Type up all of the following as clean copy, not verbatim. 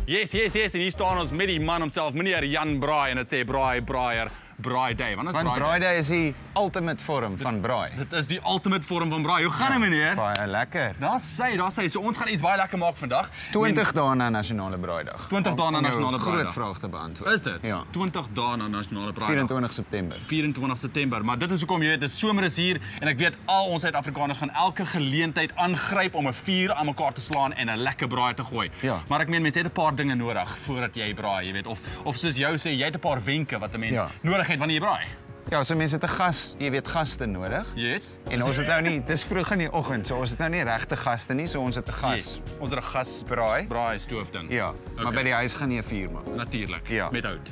Yes, en hier staan ons met die man homself, meneer Jan Braai, en dit sê Braai, Braaier, Braai Day. Want Braai Day is die ultimate vorm van braai. Dit is die ultimate vorm van braai. Hoe gaan dit, meneer? Baie lekker. Daar sê. So ons gaan iets baie lekker maak vandag. 20 dae na Nasionale Braaidag. 20 dae na Nasionale Braaidag. Groot vraag te beantwoord. Is dit? Ja. 20 dae na Nasionale Braaidag. 24 September. 24 September, maar dit is hoekom jy weet, dis somer is hier en ek weet al ons Suid-Afrikaners gaan elke geleentheid aangryp om 'n vuur aan mekaar te slaan en 'n lekker braai te gooi. Ja. Maar ek meen mense het 'n paar dinge nodig voordat jy braai, jy weet, of soos jou sê, jy het 'n paar wenke wat 'n mens nodig het wanneer jy braai. Ja, so mense het 'n gas, jy weet, gaste nodig. Yes. En ons het nou nie, dis vroeg in die oggend, so ons het nou nie regte gaste nie, so ons het 'n gas. Yes. Ons het 'n gas braai stoof ding. Ja, maar by die huis gaan jy 'n vuur maak. Natuurlik. Ja. Met hout.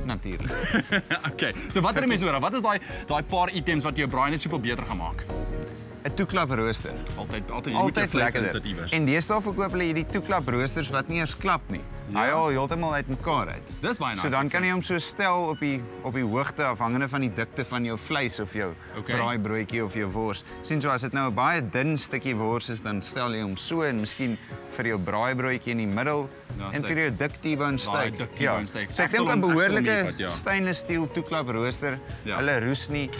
Natuurlik. Okay. So wat het jy mense nodig? Wat is daai paar items wat jou braai net soveel beter gaan maak? 'n Toeklap rooster. Altyd jy moet jou vleis insit iewers. En deesdae verkoop hulle hierdie toeklap roosters wat nie eers klap nie. Hy haal heeltemal uitmekaar uit. Dis baie nice. So dan kan jy hom so stel op die hoogte afhangende van die dikte van jou vleis of jou braaibroodjie of jou wors. Sien so as dit nou 'n baie dun stukkie wors is, dan stel jy hom so en miskien vir jou braaibroodjie in die middel en vir jou dik T-bone steak. So ek dink 'n behoorlike stainless steel toeklap rooster. Hulle roes nie.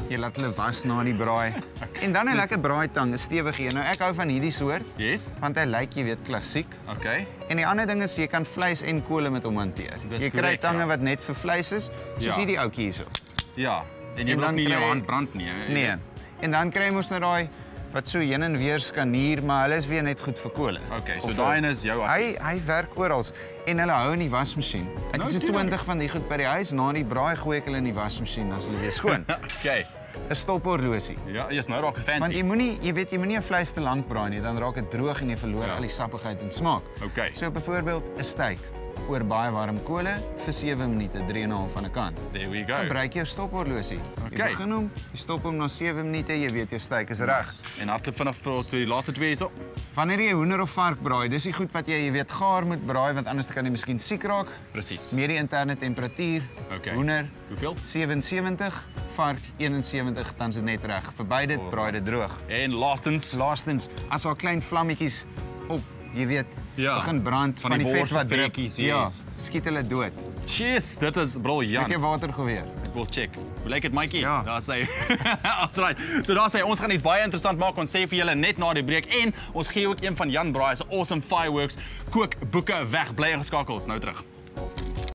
Jy laat hulle was na die braai. En dan 'n lekker braaitang, 'n stewige een. Nou ek hou van hierdie soort. Yes. Want hy lyk, jy weet, klassiek. Okay. En die ander ding is jy kan vleis en kole met hom hanteer. Jy kry tange wat net vir vleis is, soos hierdie ouetjie hierso. Ja. En jy wil ook nie jou hand brand nie. Nee. En dan kry jy mos nou daai wat so heen en weer skanier, maar hulle is weer net goed vir kole. Okay, so daai is jou advies. Hy werk oral en hulle hou in die wasmasjien. Ek het so 20 van die goed by die huis, na die braai gooi ek hulle in die wasmasjien as hulle weer skoon. Okay. 'n Stophorlosie. Ja, jy's nou raak fancy. Want jy moenie 'n vleis te lank braai nie, dan raak dit droog en jy verloor al die sappigheid en smaak. Okay. So byvoorbeeld 'n steak oor baie warm kole vir 7 minute, 3,5 aan 'n kant. There we go. Gebruik jou stophorlosie. Jy begin hom, jy stop hom na 7 minute, jy weet jou steak is reg. En hardloop vinnig vir ons die laaste twee hierso. Wanneer jy hoender of vark braai, dis die goed wat jy weet gaar moet braai want anders kan jy miskien siek raak. Presies. Meer die interne temperatuur. Hoender hoeveel? 77, vark 71, dan is dit net reg. Verby dit braai dit droog. En laastens, as daar klein vlammetjies op, jy weet, begin brand van die vet wat drup. Ja, skiet hulle dood. Cheers, dit is briljant. Het jy water geweer? Ek wil check. Hoe lyk dit, Mikey? Ja. Daar sê. Alright. So daar sê ons gaan iets baie interessant maak. Ons sê vir julle net na die breek en ons gee ook een van Jan Braai se awesome fireworks kookboeke weg. Bly ingeskakel, ons nou terug.